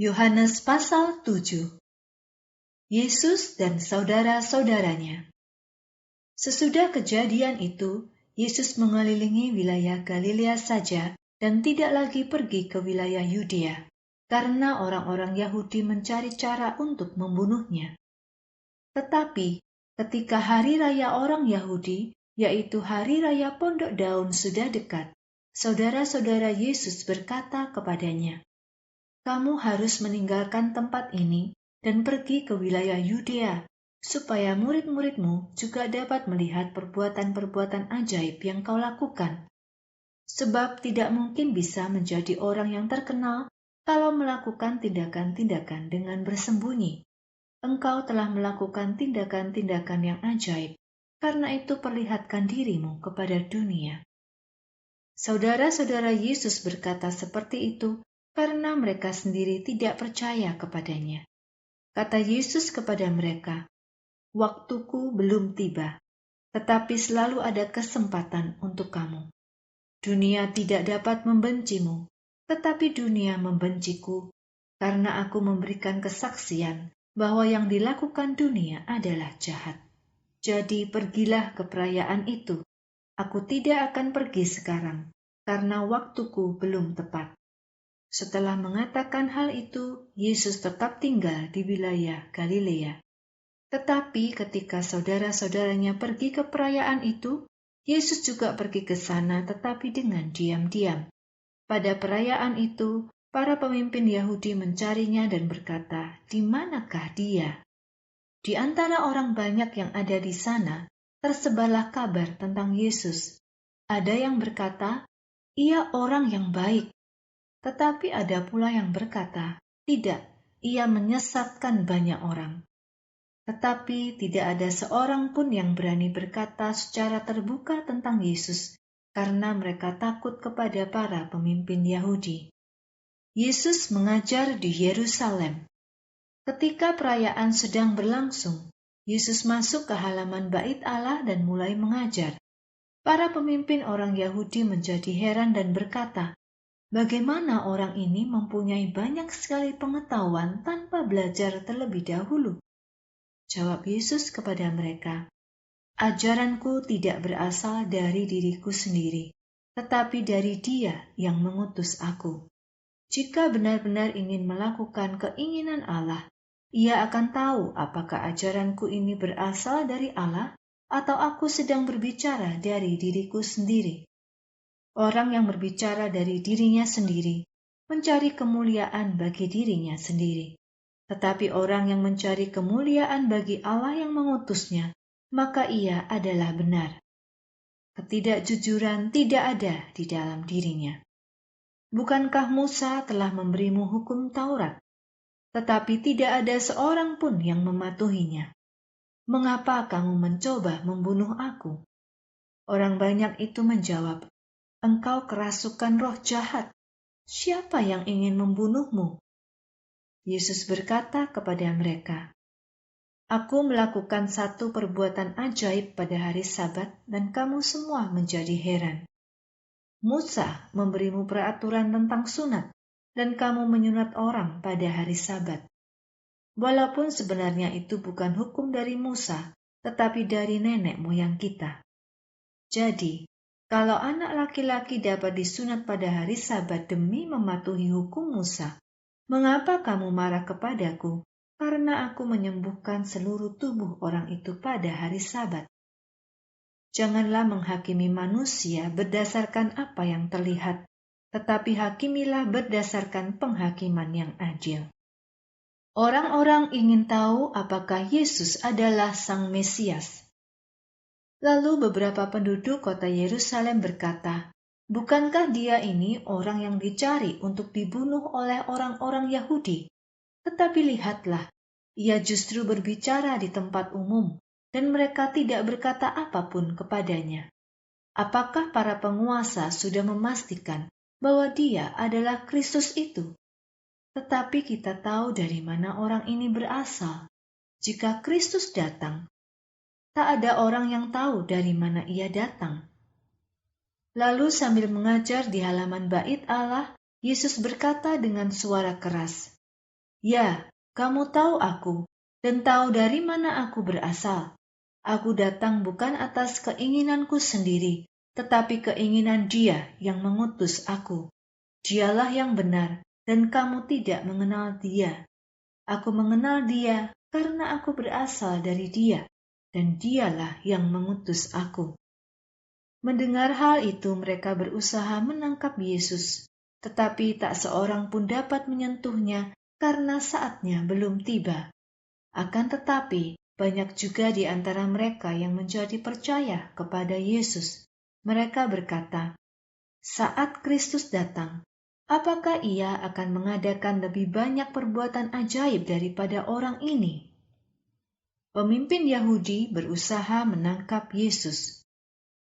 Yohanes pasal 7. Yesus dan saudara-saudaranya. Sesudah kejadian itu, Yesus mengelilingi wilayah Galilea saja dan tidak lagi pergi ke wilayah Yudea, karena orang-orang Yahudi mencari cara untuk membunuhnya. Tetapi ketika hari raya orang Yahudi, yaitu hari raya Pondok Daun sudah dekat, saudara-saudara Yesus berkata kepadanya, "Kamu harus meninggalkan tempat ini dan pergi ke wilayah Yudea, supaya murid-muridmu juga dapat melihat perbuatan-perbuatan ajaib yang kau lakukan. Sebab tidak mungkin bisa menjadi orang yang terkenal kalau melakukan tindakan-tindakan dengan bersembunyi. Engkau telah melakukan tindakan-tindakan yang ajaib, karena itu perlihatkan dirimu kepada dunia." Saudara-saudara Yesus berkata seperti itu karena mereka sendiri tidak percaya kepadanya. Kata Yesus kepada mereka, "Waktuku belum tiba, tetapi selalu ada kesempatan untuk kamu. Dunia tidak dapat membencimu, tetapi dunia membenciku, karena aku memberikan kesaksian bahwa yang dilakukan dunia adalah jahat. Jadi pergilah ke perayaan itu. Aku tidak akan pergi sekarang, karena waktuku belum tepat." Setelah mengatakan hal itu, Yesus tetap tinggal di wilayah Galilea. Tetapi ketika saudara-saudaranya pergi ke perayaan itu, Yesus juga pergi ke sana tetapi dengan diam-diam. Pada perayaan itu, para pemimpin Yahudi mencarinya dan berkata, "Di manakah dia?" Di antara orang banyak yang ada di sana, tersebarlah kabar tentang Yesus. Ada yang berkata, "Ia orang yang baik." Tetapi ada pula yang berkata, "Tidak, ia menyesatkan banyak orang." Tetapi tidak ada seorang pun yang berani berkata secara terbuka tentang Yesus, karena mereka takut kepada para pemimpin Yahudi. Yesus mengajar di Yerusalem. Ketika perayaan sedang berlangsung, Yesus masuk ke halaman Bait Allah dan mulai mengajar. Para pemimpin orang Yahudi menjadi heran dan berkata, "Bagaimana orang ini mempunyai banyak sekali pengetahuan tanpa belajar terlebih dahulu?" Jawab Yesus kepada mereka, "Ajaranku tidak berasal dari diriku sendiri, tetapi dari Dia yang mengutus aku. Jika benar-benar ingin melakukan keinginan Allah, ia akan tahu apakah ajaranku ini berasal dari Allah atau aku sedang berbicara dari diriku sendiri. Orang yang berbicara dari dirinya sendiri mencari kemuliaan bagi dirinya sendiri. Tetapi orang yang mencari kemuliaan bagi Allah yang mengutusnya, maka ia adalah benar. Ketidakjujuran tidak ada di dalam dirinya. Bukankah Musa telah memberimu hukum Taurat? Tetapi tidak ada seorang pun yang mematuhinya. Mengapa kamu mencoba membunuh aku?" Orang banyak itu menjawab, "Engkau kerasukan roh jahat. Siapa yang ingin membunuhmu?" Yesus berkata kepada mereka, "Aku melakukan satu perbuatan ajaib pada hari Sabat dan kamu semua menjadi heran. Musa memberimu peraturan tentang sunat dan kamu menyunat orang pada hari Sabat. Walaupun sebenarnya itu bukan hukum dari Musa, tetapi dari nenek moyang kita. Jadi, kalau anak laki-laki dapat disunat pada hari Sabat demi mematuhi hukum Musa, mengapa kamu marah kepadaku karena aku menyembuhkan seluruh tubuh orang itu pada hari Sabat? Janganlah menghakimi manusia berdasarkan apa yang terlihat, tetapi hakimilah berdasarkan penghakiman yang adil." Orang-orang ingin tahu apakah Yesus adalah Sang Mesias. Lalu beberapa penduduk kota Yerusalem berkata, "Bukankah dia ini orang yang dicari untuk dibunuh oleh orang-orang Yahudi? Tetapi lihatlah, ia justru berbicara di tempat umum, dan mereka tidak berkata apapun kepadanya. Apakah para penguasa sudah memastikan bahwa dia adalah Kristus itu? Tetapi kita tahu dari mana orang ini berasal. Jika Kristus datang, tak ada orang yang tahu dari mana ia datang." Lalu sambil mengajar di halaman Bait Allah, Yesus berkata dengan suara keras, "Ya, kamu tahu aku, dan tahu dari mana aku berasal. Aku datang bukan atas keinginanku sendiri, tetapi keinginan Dia yang mengutus aku. Dialah yang benar, dan kamu tidak mengenal Dia. Aku mengenal Dia karena aku berasal dari Dia, dan Dialah yang mengutus aku." Mendengar hal itu, mereka berusaha menangkap Yesus, tetapi tak seorang pun dapat menyentuhnya karena saatnya belum tiba. Akan tetapi, banyak juga di antara mereka yang menjadi percaya kepada Yesus. Mereka berkata, "Saat Kristus datang, apakah Ia akan mengadakan lebih banyak perbuatan ajaib daripada orang ini?" Pemimpin Yahudi berusaha menangkap Yesus.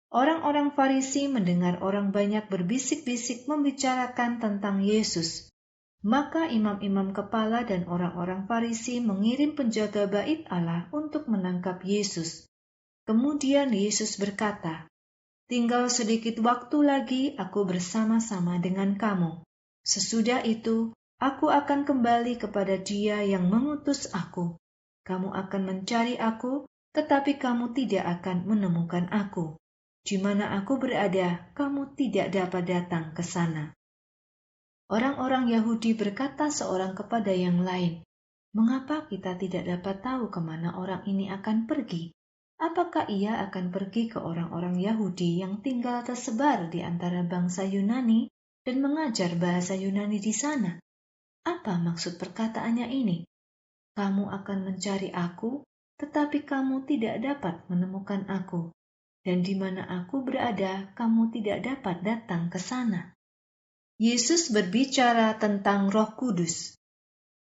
Orang-orang Farisi mendengar orang banyak berbisik-bisik membicarakan tentang Yesus. Maka imam-imam kepala dan orang-orang Farisi mengirim penjaga bait Allah untuk menangkap Yesus. Kemudian Yesus berkata, "Tinggal sedikit waktu lagi aku bersama-sama dengan kamu. Sesudah itu, aku akan kembali kepada Dia yang mengutus aku. Kamu akan mencari aku, tetapi kamu tidak akan menemukan aku. Di mana aku berada, kamu tidak dapat datang ke sana." Orang-orang Yahudi berkata seorang kepada yang lain, "Mengapa kita tidak dapat tahu kemana orang ini akan pergi? Apakah ia akan pergi ke orang-orang Yahudi yang tinggal tersebar di antara bangsa Yunani dan mengajar bahasa Yunani di sana? Apa maksud perkataannya ini? Kamu akan mencari aku, tetapi kamu tidak dapat menemukan aku. Dan di mana aku berada, kamu tidak dapat datang ke sana." Yesus berbicara tentang Roh Kudus.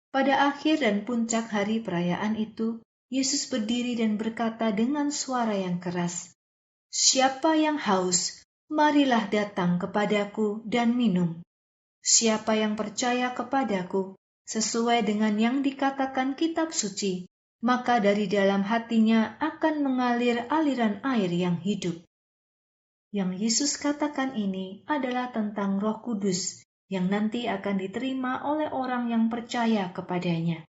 Pada akhir dan puncak hari perayaan itu, Yesus berdiri dan berkata dengan suara yang keras, "Siapa yang haus, marilah datang kepadaku dan minum. Siapa yang percaya kepadaku, sesuai dengan yang dikatakan kitab suci, maka dari dalam hatinya akan mengalir aliran air yang hidup." Yang Yesus katakan ini adalah tentang Roh Kudus yang nanti akan diterima oleh orang yang percaya kepadanya.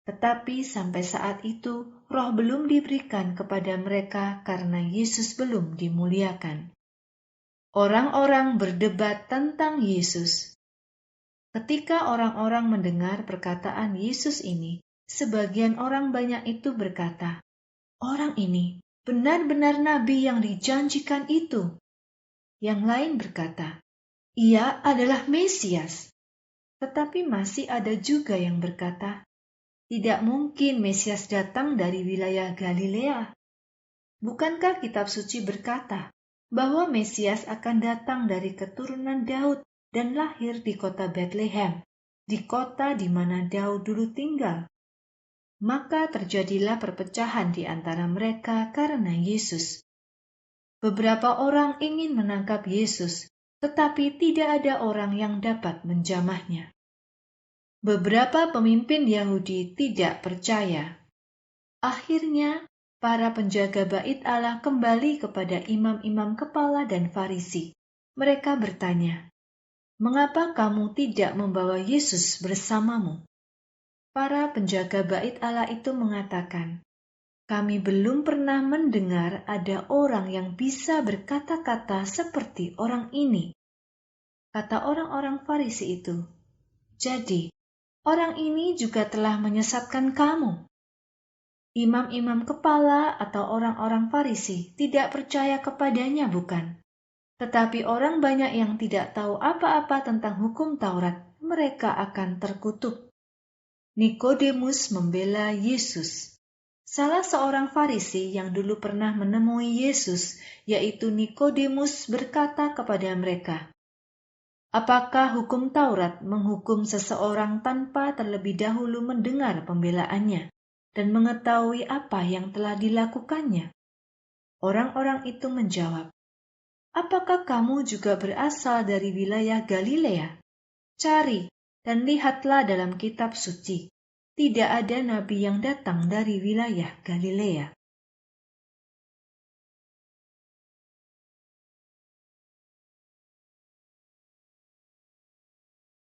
Tetapi sampai saat itu, Roh belum diberikan kepada mereka karena Yesus belum dimuliakan. Orang-orang berdebat tentang Yesus. Ketika orang-orang mendengar perkataan Yesus ini, sebagian orang banyak itu berkata, "Orang ini benar-benar nabi yang dijanjikan itu." Yang lain berkata, "Ia adalah Mesias." Tetapi masih ada juga yang berkata, "Tidak mungkin Mesias datang dari wilayah Galilea. Bukankah kitab suci berkata bahwa Mesias akan datang dari keturunan Daud dan lahir di kota Betlehem, di kota di mana Daud dulu tinggal?" Maka terjadilah perpecahan di antara mereka karena Yesus. Beberapa orang ingin menangkap Yesus, tetapi tidak ada orang yang dapat menjamahnya. Beberapa pemimpin Yahudi tidak percaya. Akhirnya, para penjaga bait Allah kembali kepada imam-imam kepala dan Farisi. Mereka bertanya, "Mengapa kamu tidak membawa Yesus bersamamu?" Para penjaga bait Allah itu mengatakan, "Kami belum pernah mendengar ada orang yang bisa berkata-kata seperti orang ini." Kata orang-orang Farisi itu, "Jadi, orang ini juga telah menyesatkan kamu." Imam-imam kepala atau orang-orang Farisi tidak percaya kepadanya, bukan? Tetapi orang banyak yang tidak tahu apa-apa tentang hukum Taurat, mereka akan terkutuk. Nikodemus membela Yesus. Salah seorang Farisi yang dulu pernah menemui Yesus, yaitu Nikodemus, berkata kepada mereka, "Apakah hukum Taurat menghukum seseorang tanpa terlebih dahulu mendengar pembelaannya dan mengetahui apa yang telah dilakukannya?" Orang-orang itu menjawab, "Apakah kamu juga berasal dari wilayah Galilea? Cari dan lihatlah dalam kitab suci. Tidak ada nabi yang datang dari wilayah Galilea."